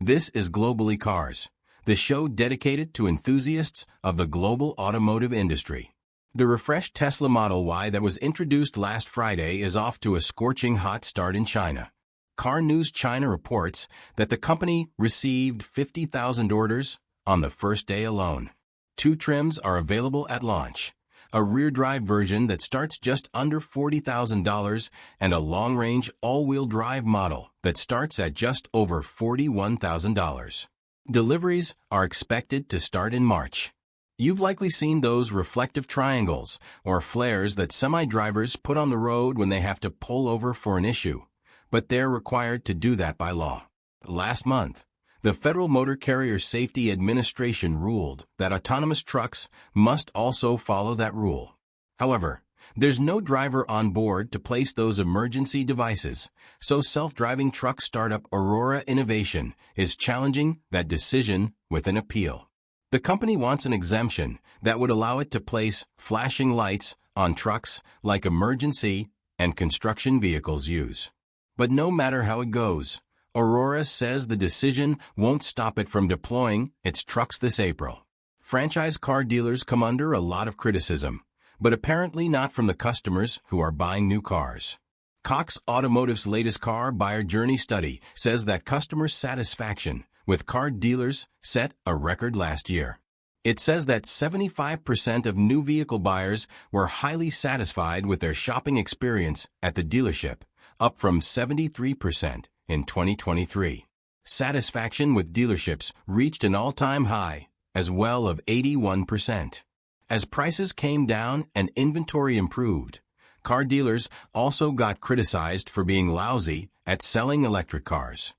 This is Globally Cars, the show dedicated to enthusiasts of the global automotive industry. The refreshed Tesla Model Y that was introduced last Friday is off to a scorching hot start in China. Car News China reports that the company received 50,000 orders on the first day alone. Two trims are available at launch: a rear-drive version that starts just under $40,000 and a long-range all-wheel drive model that starts at just over $41,000. Deliveries are expected to start in March. You've likely seen those reflective triangles or flares that semi-drivers put on the road when they have to pull over for an issue, but they're required to do that by law. Last month, the Federal Motor Carrier Safety Administration ruled that autonomous trucks must also follow that rule. However, there's no driver on board to place those emergency devices, so self-driving truck startup Aurora Innovation is challenging that decision with an appeal. The company wants an exemption that would allow it to place flashing lights on trucks like emergency and construction vehicles use. But no matter how it goes, Aurora says the decision won't stop it from deploying its trucks this April. Franchise car dealers come under a lot of criticism, but apparently not from the customers who are buying new cars. Cox Automotive's latest car buyer journey study says that customer satisfaction with car dealers set a record last year. It says that 75% of new vehicle buyers were highly satisfied with their shopping experience at the dealership, up from 73% in 2023. Satisfaction with dealerships reached an all-time high, as well of 81%. As prices came down and inventory improved, car dealers also got criticized for being lousy at selling electric cars.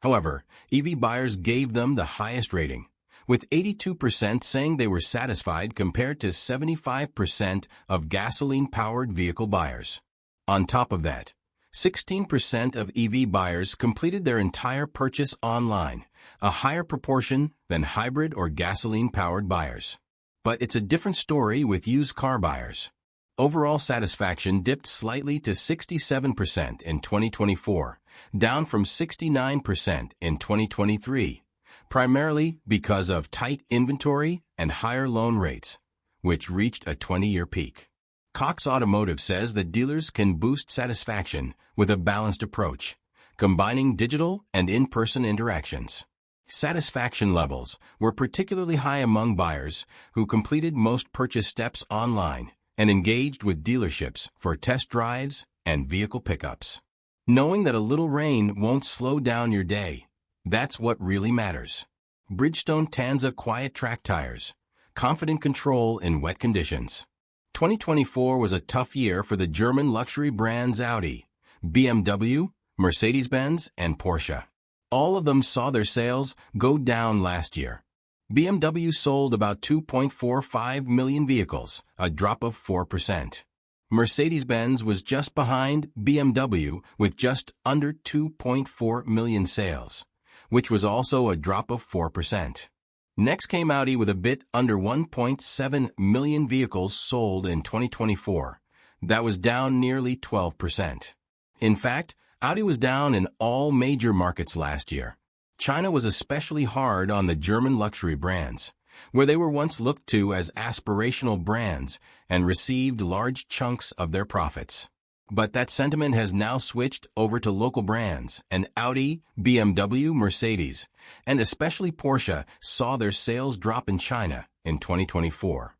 However, EV buyers gave them the highest rating, with 82% saying they were satisfied compared to 75% of gasoline-powered vehicle buyers. On top of that, 16% of EV buyers completed their entire purchase online, a higher proportion than hybrid or gasoline-powered buyers. But it's a different story with used car buyers. Overall satisfaction dipped slightly to 67% in 2024, down from 69% in 2023, primarily because of tight inventory and higher loan rates, which reached a 20-year peak. Cox Automotive says that dealers can boost satisfaction with a balanced approach, combining digital and in-person interactions. Satisfaction levels were particularly high among buyers who completed most purchase steps online and engaged with dealerships for test drives and vehicle pickups. Knowing that a little rain won't slow down your day, that's what really matters. Bridgestone Tanza Quiet Track Tires, confident control in wet conditions. 2024 was a tough year for the German luxury brands Audi, BMW, Mercedes-Benz, and Porsche. All of them saw their sales go down last year. BMW sold about 2.45 million vehicles, a drop of 4%. Mercedes-Benz was just behind BMW with just under 2.4 million sales, which was also a drop of 4%. Next came Audi with a bit under 1.7 million vehicles sold in 2024. That was down nearly 12%. In fact, Audi was down in all major markets last year. China was especially hard on the German luxury brands, where they were once looked to as aspirational brands and received large chunks of their profits. But that sentiment has now switched over to local brands, and Audi, BMW, Mercedes, and especially Porsche saw their sales drop in China in 2024.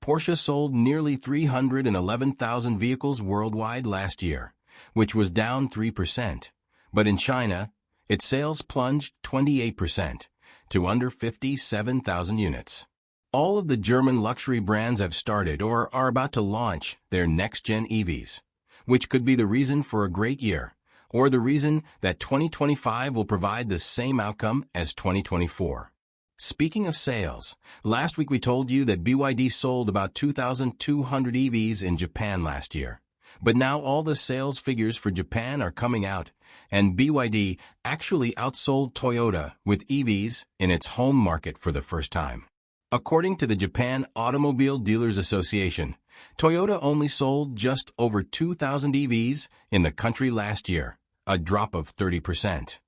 Porsche sold nearly 311,000 vehicles worldwide last year, which was down 3%, but in China, its sales plunged 28% to under 57,000 units. All of the German luxury brands have started or are about to launch their next-gen EVs, which could be the reason for a great year, or the reason that 2025 will provide the same outcome as 2024. Speaking of sales, last week we told you that BYD sold about 2,200 EVs in Japan last year. But now all the sales figures for Japan are coming out, and BYD actually outsold Toyota with EVs in its home market for the first time. According to the Japan Automobile Dealers Association, Toyota only sold just over 2,000 EVs in the country last year, a drop of 30%.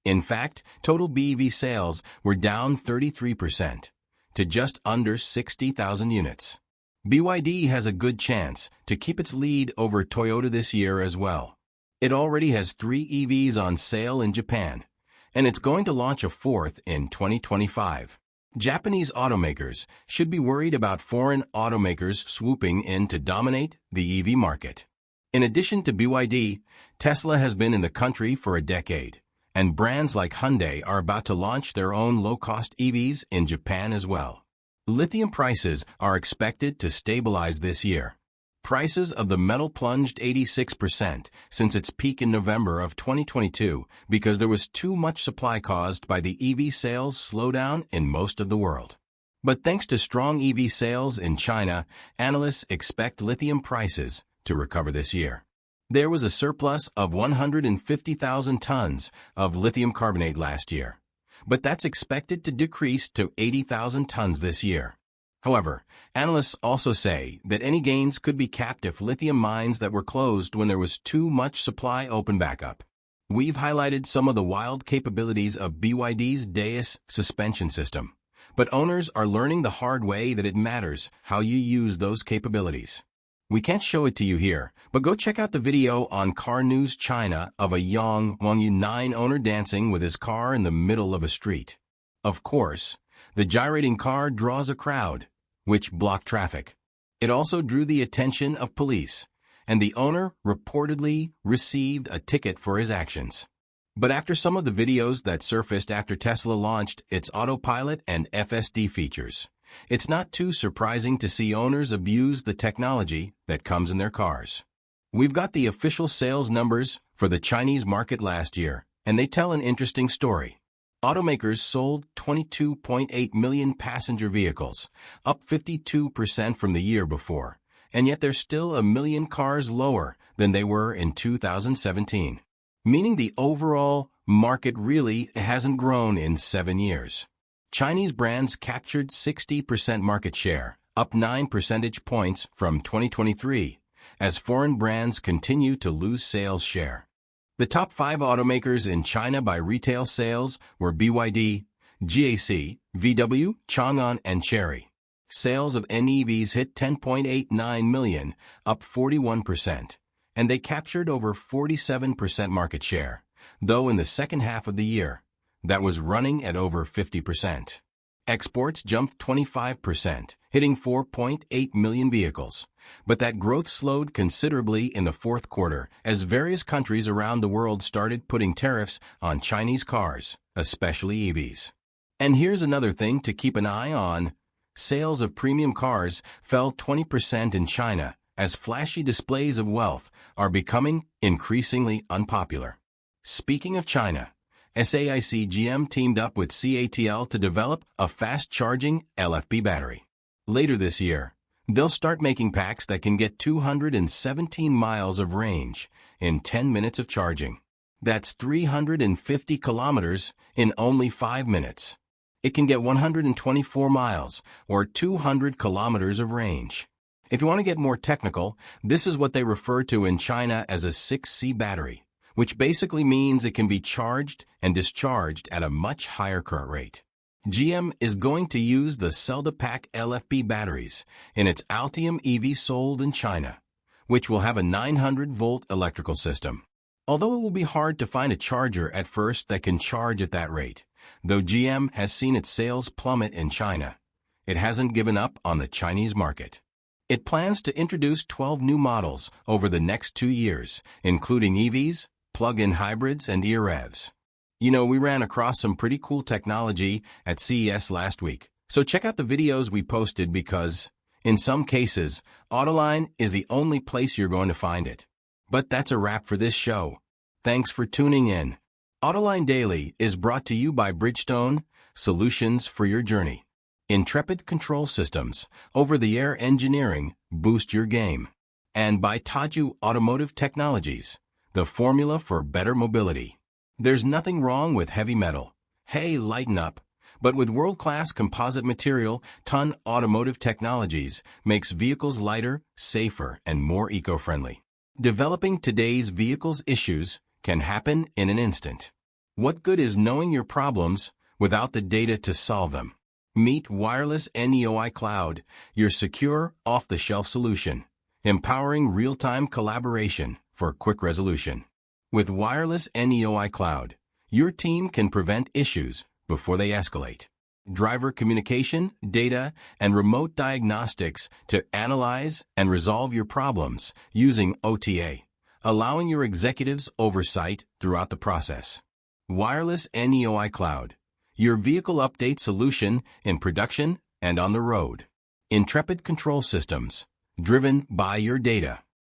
In fact, total BEV sales were down 33% to just under 60,000 units. BYD has a good chance to keep its lead over Toyota this year as well. It already has 3 EVs on sale in Japan, and it's going to launch a 4th in 2025. Japanese automakers should be worried about foreign automakers swooping in to dominate the EV market. In addition to BYD, Tesla has been in the country for a decade, and brands like Hyundai are about to launch their own low-cost EVs in Japan as well. Lithium prices are expected to stabilize this year. Prices of the metal plunged 86% since its peak in November of 2022 because there was too much supply caused by the EV sales slowdown in most of the world. But thanks to strong EV sales in China, analysts expect lithium prices to recover this year. There was a surplus of 150,000 tons of lithium carbonate last year, but that's expected to decrease to 80,000 tons this year. However, analysts also say that any gains could be capped if lithium mines that were closed when there was too much supply open back up. We've highlighted some of the wild capabilities of BYD's Deus suspension system, but owners are learning the hard way that it matters how you use those capabilities. We can't show it to you here, but go check out the video on Car News China of a young Wangyu 9 owner dancing with his car in the middle of a street. Of course, the gyrating car draws a crowd, which blocked traffic. It also drew the attention of police, and the owner reportedly received a ticket for his actions. But after some of the videos that surfaced after Tesla launched its autopilot and FSD features, it's not too surprising to see owners abuse the technology that comes in their cars. We've got the official sales numbers for the Chinese market last year, and they tell an interesting story. Automakers sold 22.8 million passenger vehicles, up 52% from the year before, and yet they're still a million cars lower than they were in 2017, meaning the overall market really hasn't grown in 7 years. Chinese brands captured 60% market share, up 9 percentage points from 2023, as foreign brands continue to lose sales share. The top 5 automakers in China by retail sales were BYD, GAC, VW, Chang'an, and Chery. Sales of NEVs hit 10.89 million, up 41%, and they captured over 47% market share, though in the second half of the year, that was running at over 50%. Exports jumped 25%, hitting 4.8 million vehicles. But that growth slowed considerably in the fourth quarter as various countries around the world started putting tariffs on Chinese cars, especially EVs. And here's another thing to keep an eye on. Sales of premium cars fell 20% in China as flashy displays of wealth are becoming increasingly unpopular. Speaking of China, SAIC GM teamed up with CATL to develop a fast-charging LFP battery. Later this year, they'll start making packs that can get 217 miles of range in 10 minutes of charging. That's 350 kilometers in only 5 minutes. It can get 124 miles or 200 kilometers of range. If you want to get more technical, this is what they refer to in China as a 6C battery, which basically means it can be charged and discharged at a much higher current rate. GM is going to use the cell-to-pack LFP batteries in its Ultium EV sold in China, which will have a 900-volt electrical system. Although it will be hard to find a charger at first that can charge at that rate, though GM has seen its sales plummet in China, it hasn't given up on the Chinese market. It plans to introduce 12 new models over the next 2 years, including EVs, plug-in hybrids, and EREVs. You know, we ran across some pretty cool technology at CES last week, so check out the videos we posted because, in some cases, Autoline is the only place you're going to find it. But that's a wrap for this show. Thanks for tuning in. Autoline Daily is brought to you by Bridgestone, solutions for your journey. Intrepid Control Systems, over-the-air engineering, boost your game. And by Taju Automotive Technologies, the formula for better mobility. There's nothing wrong with heavy metal. Hey, lighten up. But with world-class composite material, Ton Automotive Technologies makes vehicles lighter, safer, and more eco-friendly. Developing today's vehicles' issues can happen in an instant. What good is knowing your problems without the data to solve them? Meet Wireless NEOI Cloud, your secure, off-the-shelf solution, empowering real-time collaboration for quick resolution. With Wireless NEOI Cloud, your team can prevent issues before they escalate. Driver communication, data, and remote diagnostics to analyze and resolve your problems using OTA, allowing your executives oversight throughout the process. Wireless NEOI Cloud, your vehicle update solution in production and on the road. Intrepid Control Systems, driven by your data.